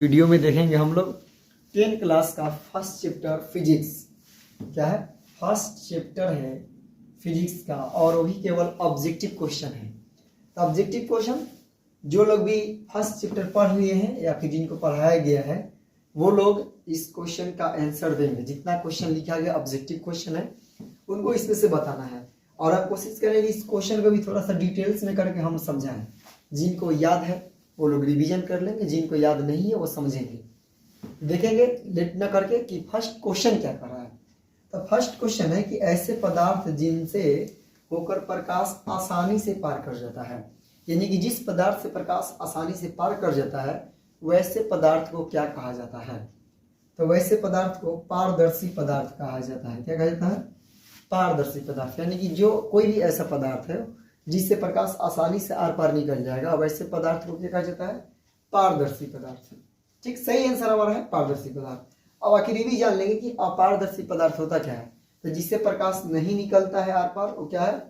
Video में देखेंगे हम लोग 10 क्लास का फर्स्ट चैप्टर फिजिक्स। क्या है? फर्स्ट चैप्टर है फिजिक्स का और वो भी केवल ऑब्जेक्टिव क्वेश्चन है। तो ऑब्जेक्टिव क्वेश्चन जो लोग भी फर्स्ट चैप्टर पढ़ लिए हैं या फिर जिनको पढ़ाया गया है वो लोग इस क्वेश्चन का आंसर देंगे। जितना क्वेश्चन लिखा गया ऑब्जेक्टिव क्वेश्चन है उनको इसमें से बताना है और हम कोशिश करेंगे इस क्वेश्चन को भी थोड़ा सा डिटेल्स में करके हम समझाएं। जिनको याद है वो लोग रिवीजन कर लेंगे, जिनको याद नहीं है वो समझेंगे। देखेंगे लेट न करके कि फर्स्ट क्वेश्चन क्या कर रहा है। तो फर्स्ट क्वेश्चन है कि ऐसे पदार्थ जिनसे होकर प्रकाश आसानी से पार कर जाता है, यानी कि जिस पदार्थ से प्रकाश आसानी से पार कर जाता है वैसे पदार्थ को क्या कहा जाता है? तो वैसे पदार्थ को पारदर्शी पदार्थ कहा जाता है। क्या कहा जाता है? पारदर्शी पदार्थ, यानी कि जो कोई भी ऐसा पदार्थ है जिससे प्रकाश आसानी से आर पार निकल जाएगा वैसे पदार्थ को क्या कहा जाता है? पारदर्शी पदार्थ। ठीक, सही आंसर हमारा है पारदर्शी पदार्थ। अब आखिर ये भी जान लेंगे कि अपारदर्शी पदार्थ होता क्या है। तो जिससे प्रकाश नहीं निकलता है आर पार वो क्या है?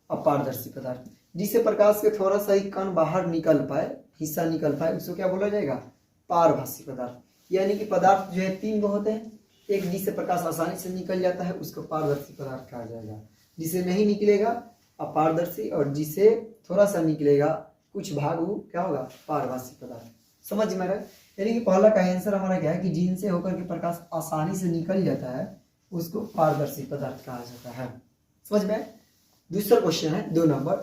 अपारदर्शी पदार्थ। जिससे प्रकाश के थोड़ा सा ही कण बाहर निकल पाए, हिस्सा निकल पाए, उसको क्या बोला जाएगा? पारभासी पदार्थ। यानी कि पदार्थ जो है तीन को होते हैं। एक जिससे प्रकाश आसानी से निकल जाता है उसको पारदर्शी पदार्थ कहा जाएगा, जिसे नहीं निकलेगा अपारदर्शी, और जिसे थोड़ा सा निकलेगा कुछ भाग वो क्या होगा? पारभासी पदार्थ। समझ में आ रहा है? यानी कि पहला का आंसर हमारा क्या है कि जिनसे होकर के प्रकाश आसानी से निकल जाता है उसको पारदर्शी पदार्थ कहा जाता है। समझ में? दूसरा क्वेश्चन है 2 नंबर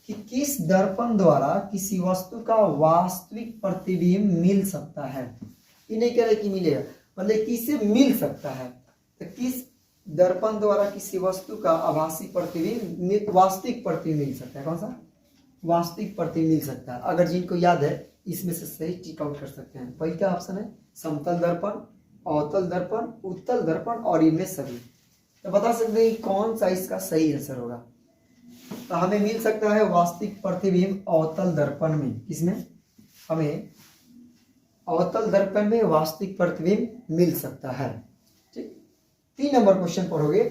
कि किस दर्पण द्वारा किसी वस्तु का वास्तविक प्रतिबिंब मिल सकता है? ये नहीं कह रहे कि मिलेगा, मतलब किससे मिल सकता है। तो किस दर्पण द्वारा किसी वस्तु का आभासी प्रतिबिंब वास्तविक प्रतिबिंब मिल सकता है? कौन सा? वास्तविक प्रतिबिंब मिल सकता है। अगर जिनको याद है इसमें से सही टिक आउट कर सकते हैं। पहला ऑप्शन है समतल दर्पण, अवतल दर्पण, उत्तल दर्पण और इनमें सभी। तो बता सकते हैं कौन सा इसका सही आंसर होगा। तो हमें मिल सकता है वास्तविक प्रतिबिंब अवतल दर्पण में। किसमें? हमें अवतल दर्पण में वास्तविक प्रतिबिंब मिल सकता है। ठीक, 3 नंबर क्वेश्चन पढ़ोगे।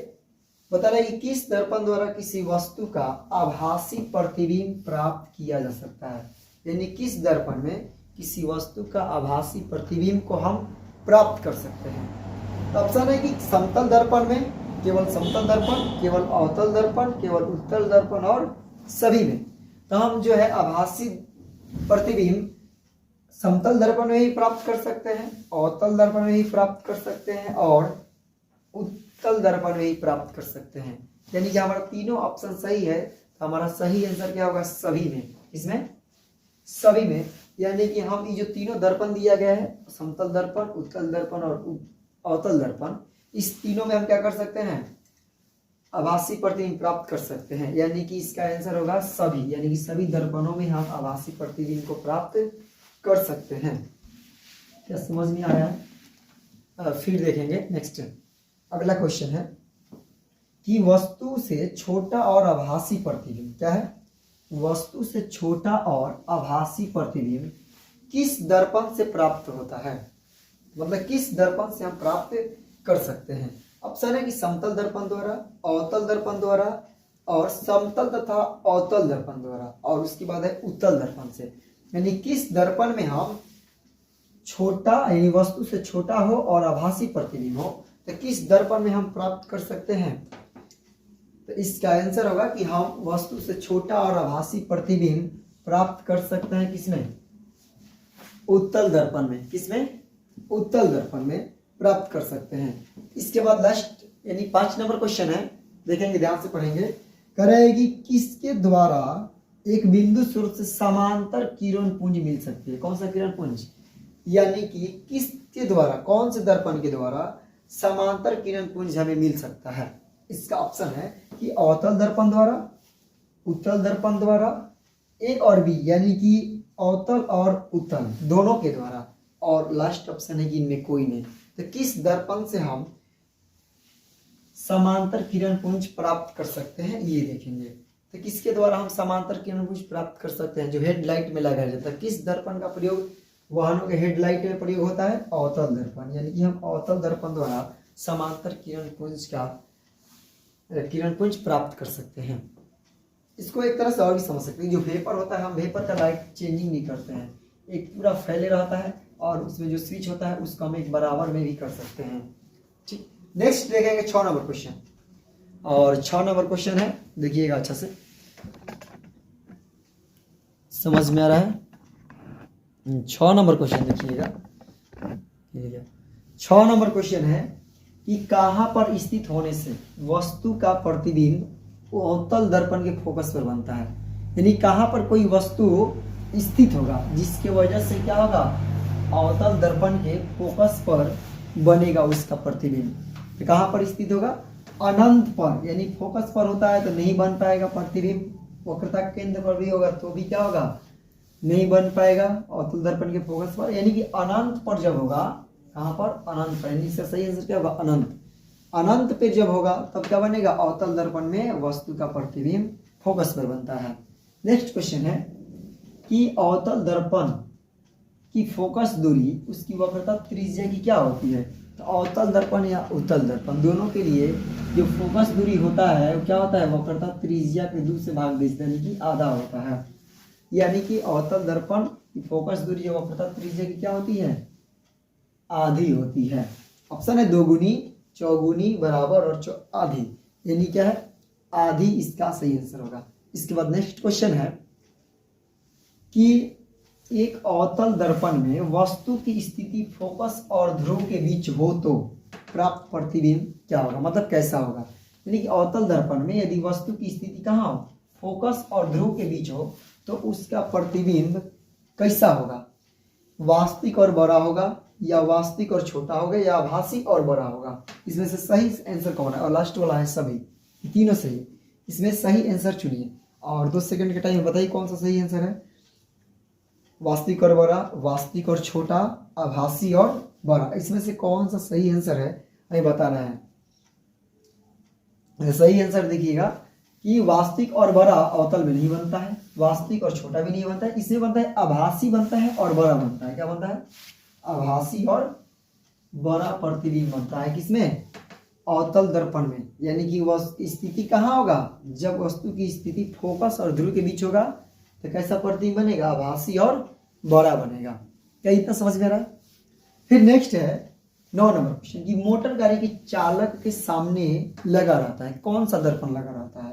बता रहे कि किस दर्पण द्वारा किसी वस्तु का आभासी प्रतिबिंब प्राप्त किया जा सकता है, यानी किस दर्पण में किसी वस्तु का आभासी प्रतिबिंब को हम प्राप्त कर सकते हैं। तो ऑप्शन है कि समतल दर्पण में, केवल समतल दर्पण, केवल अवतल दर्पण, केवल उत्तल दर्पण और सभी में। तो हम जो है आभासी प्रतिबिंब समतल दर्पण में ही प्राप्त कर सकते हैं, अवतल दर्पण में ही प्राप्त कर सकते हैं और उत्तल दर्पण में ही प्राप्त कर सकते हैं। यानी कि हमारा तीनों ऑप्शन सही है। तो हमारा सही आंसर क्या होगा? सभी में। इसमें सभी में, यानी कि हम ये जो तीनों दर्पण दिया गया है समतल दर्पण, उत्तल दर्पण और अवतल दर्पण, इस तीनों में हम क्या कर सकते हैं? आभासी प्रतिबिंब प्राप्त कर सकते हैं। यानी कि इसका आंसर होगा सभी, यानी कि सभी दर्पणों में हम आभासी प्रतिबिंब को प्राप्त कर सकते हैं। क्या समझ में आया है? फिर देखेंगे नेक्स्ट। अगला क्वेश्चन है कि वस्तु से छोटा और आभासी प्रतिबिंब, क्या है? वस्तु से छोटा और आभासी प्रतिबिंब किस दर्पण से प्राप्त होता है, मतलब किस दर्पण से हम प्राप्त कर सकते हैं। ऑप्शन है कि समतल दर्पण द्वारा, अवतल दर्पण द्वारा और समतल तथा अवतल दर्पण द्वारा, और उसके बाद है उत्तल दर्पण से। यानी किस दर्पण में हम छोटा, यानी वस्तु से छोटा हो और आभासी प्रतिबिंब हो, तो किस दर्पण में हम प्राप्त कर सकते हैं। तो इसका आंसर होगा कि हम वस्तु से छोटा और आभासी प्रतिबिंब प्राप्त कर सकते हैं किसमें? उत्तल दर्पण में। किसमें? उत्तल दर्पण में प्राप्त कर सकते हैं। इसके बाद लास्ट यानी 5 नंबर क्वेश्चन है, देखेंगे ध्यान से पढ़ेंगे। कह रहे हैं कि किसके द्वारा एक बिंदु स्रोत से समांतर किरण पुंज मिल सकती है। कौन सा किरण पुंज? यानी कि किसके द्वारा, कौन से दर्पण के द्वारा समांतर किरण पुंज हमें मिल सकता है। इसका ऑप्शन है कि अवतल दर्पण द्वारा, उत्तल दर्पण द्वारा, एक और भी, यानी कि अवतल और उत्तल दोनों के द्वारा, और लास्ट ऑप्शन है कि इनमें कोई नहीं। तो किस दर्पण से हम समांतर किरण पुंज प्राप्त कर सकते हैं ये देखेंगे। तो किसके द्वारा हम समांतर किरण पुंज प्राप्त कर सकते हैं? जो हेडलाइट में लगाया जाता है। किस दर्पण का प्रयोग वाहनों के हेडलाइट में प्रयोग होता है? अवतल दर्पण। यानी कि हम अवतल दर्पण द्वारा समांतर किरण पुंज प्राप्त कर सकते हैं। इसको एक तरह से और भी समझ सकते हैं। जो वेपर होता है, हम वेपर का लाइट चेंजिंग नहीं करते हैं, एक पूरा फैले रहता है, और उसमें जो स्विच होता है उसको हम एक बराबर में भी कर सकते हैं। ठीक, नेक्स्ट देखेंगे 6 नंबर क्वेश्चन। और 6 नंबर क्वेश्चन है, देखिएगा अच्छा से, समझ में आ रहा है। 6 नंबर क्वेश्चन देखिएगा, 6 नंबर क्वेश्चन है कि कहाँ पर स्थित होने से वस्तु का प्रतिबिंब अवतल दर्पण के फोकस पर बनता है। यानी कहाँ पर कोई वस्तु स्थित होगा जिसके वजह से क्या होगा, अवतल दर्पण के फोकस पर बनेगा उसका प्रतिबिंब। तो कहाँ पर स्थित होगा, अनंत पर, यानी फोकस पर होता है तो नहीं बन पाएगा प्रतिबिंब। वक्रता केंद्र पर भी होगा तो भी क्या होगा, नहीं बन पाएगा अवतल दर्पण के फोकस पर। यानी कि अनंत पर जब होगा, कहाँ पर, अनंत पर, यानी इसका सही आंसर क्या होगा, अनंत। अनंत पे जब होगा तब क्या बनेगा, अवतल दर्पण में वस्तु का प्रतिबिंब फोकस पर बनता है। नेक्स्ट क्वेश्चन है कि अवतल दर्पण की फोकस दूरी उसकी वक्रता त्रिज्या की क्या होती है। तो अवतल दर्पण या उत्तल दर्पण दोनों के लिए जो फोकस दूरी होता है वो क्या होता है, वक्रता त्रिज्या के 2 से भाग देते हैं, यानी कि आधा होता है। यानी कि अवतल दर्पण की फोकस दूरी जो वक्रता त्रिज्या की क्या होती है, आधी होती है। ऑप्शन है 2 गुनी, चौगुनी, बराबर और आधी, यानी क्या है, आधी इसका सही आंसर होगा। इसके बाद नेक्स्ट क्वेश्चन है कि एक अवतल दर्पण में वस्तु की स्थिति फोकस और ध्रुव के बीच हो तो प्राप्त प्रतिबिंब क्या होगा, मतलब कैसा होगा। यानी कि अवतल दर्पण में यदि वस्तु की स्थिति कहाँ हो, फोकस और ध्रुव के बीच हो तो उसका प्रतिबिंब कैसा होगा, वास्तविक और बड़ा होगा, या वास्तविक और छोटा होगा, या आभासी और बड़ा होगा। इसमें से सही आंसर कौन है, और लास्ट वाला है सभी, तीनों सही। इसमें सही आंसर चुनिए और 2 सेकंड के टाइम बताइए कौन सा सही आंसर है। वास्तविक और बड़ा, वास्तविक और छोटा, आभासी और बड़ा, इसमें से कौन सा सही आंसर है हमें बताना है। सही आंसर देखिएगा कि वास्तविक और बड़ा अवतल में नहीं बनता है, वास्तविक और छोटा भी नहीं बनता है, इसमें बनता है आभासी बनता है और बड़ा बनता है। क्या बनता है, आभासी और बड़ा प्रतिबिंब बनता है किसमें, अवतल दर्पण में। यानी कि वह स्थिति कहाँ होगा, जब वस्तु की स्थिति फोकस और ध्रुव के बीच होगा तो कैसा प्रतिबिंब बनेगा, आभासी और बड़ा बनेगा। क्या इतना समझ में आ रहा है। फिर नेक्स्ट है 9 नंबर क्वेश्चन कि मोटर गाड़ी के चालक के सामने लगा रहता है कौन सा दर्पण लगा रहता है।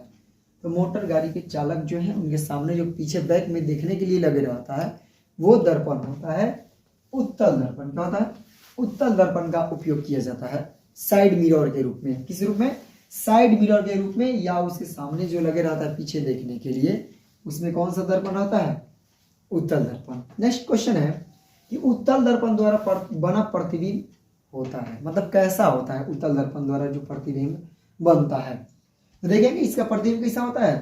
तो मोटर गाड़ी के चालक जो है उनके सामने जो पीछे बैक में देखने के लिए लगे रहता है वो दर्पण होता है उत्तल दर्पण। क्या होता है, उत्तल दर्पण का उपयोग किया जाता है साइड मिरर के रूप में। किस रूप में, साइड मिरर के रूप में, या उसके सामने जो लगे रहता है पीछे देखने के लिए, उसमें कौन सा दर्पण होता है, उत्तल दर्पण। नेक्स्ट क्वेश्चन है कि उत्तल दर्पण द्वारा बना प्रतिबिंब होता है, मतलब कैसा होता है उत्तल दर्पण द्वारा जो प्रतिबिंब बनता है। तो देखेंगे इसका प्रतिबिंब कैसा होता है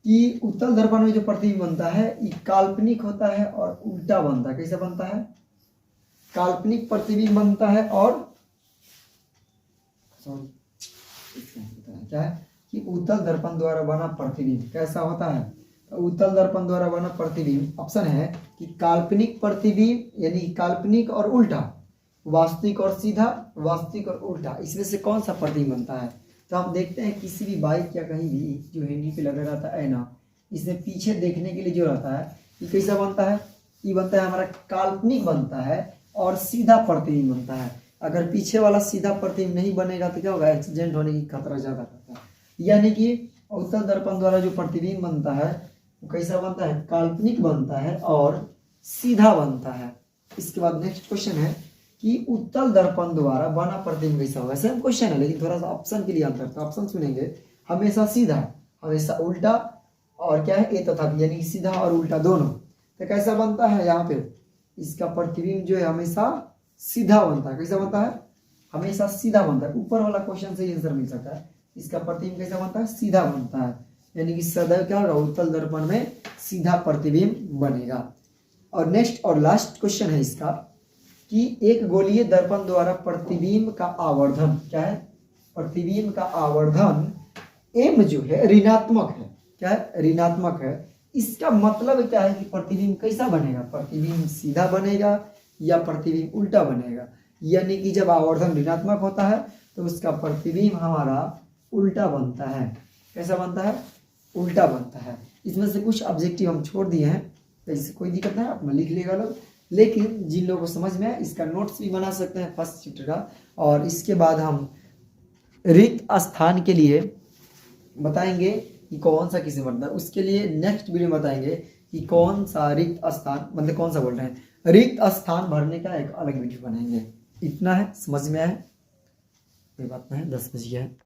कि उत्तल दर्पण में जो प्रतिबिंब बनता है ये काल्पनिक होता है और उल्टा बनता है। कैसा बनता है, काल्पनिक प्रतिबिंब बनता है और क्या है कि उत्तल दर्पण द्वारा बना प्रतिबिंब कैसा होता है, उत्तल दर्पण द्वारा बना प्रतिबिंब ऑप्शन है कि काल्पनिक प्रतिबिंब, यानी काल्पनिक और उल्टा, वास्तविक और सीधा, वास्तविक और उल्टा, इसमें से कौन सा प्रतिबिंब बनता है। तो हम देखते हैं किसी भी बाइक या कहीं भी जो हैंडल पे लगा रहता है ऐना, इसमें पीछे देखने के लिए जो रहता है ये कैसा बनता है, ये बनता है हमारा काल्पनिक बनता है और सीधा प्रतिबिंब बनता है। अगर पीछे वाला सीधा प्रतिबिंब नहीं बनेगा तो क्या होगा, एक्सीडेंट होने की खतरा ज्यादा रहता है। यानी कि उत्तल दर्पण द्वारा जो प्रतिबिंब बनता है वो कैसा बनता है, काल्पनिक बनता है और सीधा बनता है। इसके बाद नेक्स्ट क्वेश्चन है कि उत्तल दर्पण द्वारा बना प्रतिबिंब कैसा होगा। सेम क्वेश्चन है लेकिन थोड़ा सा ऑप्शन के लिए अंतर। तो ऑप्शन सुनेंगे, हमेशा सीधा, हमेशा उल्टा, और क्या है ए तथा बी, यानी सीधा और उल्टा दोनों। तो कैसा बनता है यहाँ पे, इसका प्रतिबिंब जो है हमेशा सीधा बनता है। कैसा बनता है, हमेशा सीधा बनता है। ऊपर वाला क्वेश्चन से आंसर मिल सकता है। इसका प्रतिबिंब कैसा बनता है, सीधा बनता है, यानी कि सदैव क्या होगा, उत्तल दर्पण में सीधा प्रतिबिंब बनेगा। और नेक्स्ट और लास्ट क्वेश्चन है इसका कि एक गोलीय दर्पण द्वारा प्रतिबिंब का आवर्धन क्या है, प्रतिबिंब का आवर्धन m जो है ऋणात्मक है। क्या है, ऋणात्मक है। इसका मतलब क्या है कि प्रतिबिंब कैसा बनेगा, प्रतिबिंब सीधा बनेगा या प्रतिबिंब उल्टा बनेगा। यानी कि जब आवर्धन ऋणात्मक होता है तो उसका प्रतिबिंब हमारा उल्टा बनता है। कैसा बनता है, उल्टा बनता है। इसमें से कुछ ऑब्जेक्टिव हम छोड़ दिए हैं तो इससे कोई दिक्कत नहीं, आप लिख लेगा लोग। लेकिन जिन लोगों को समझ में आए इसका नोट्स भी बना सकते हैं फर्स्ट चैप्टर का। और इसके बाद हम रिक्त स्थान के लिए बताएंगे कि कौन सा किसे भरना है। उसके लिए नेक्स्ट वीडियो में बताएंगे कि कौन सा रिक्त स्थान, मतलब कौन सा बोल रहे हैं, रिक्त स्थान भरने का एक अलग वीडियो बनाएंगे। इतना है, समझ में आया? कोई बात नहीं, 10 बज गया है।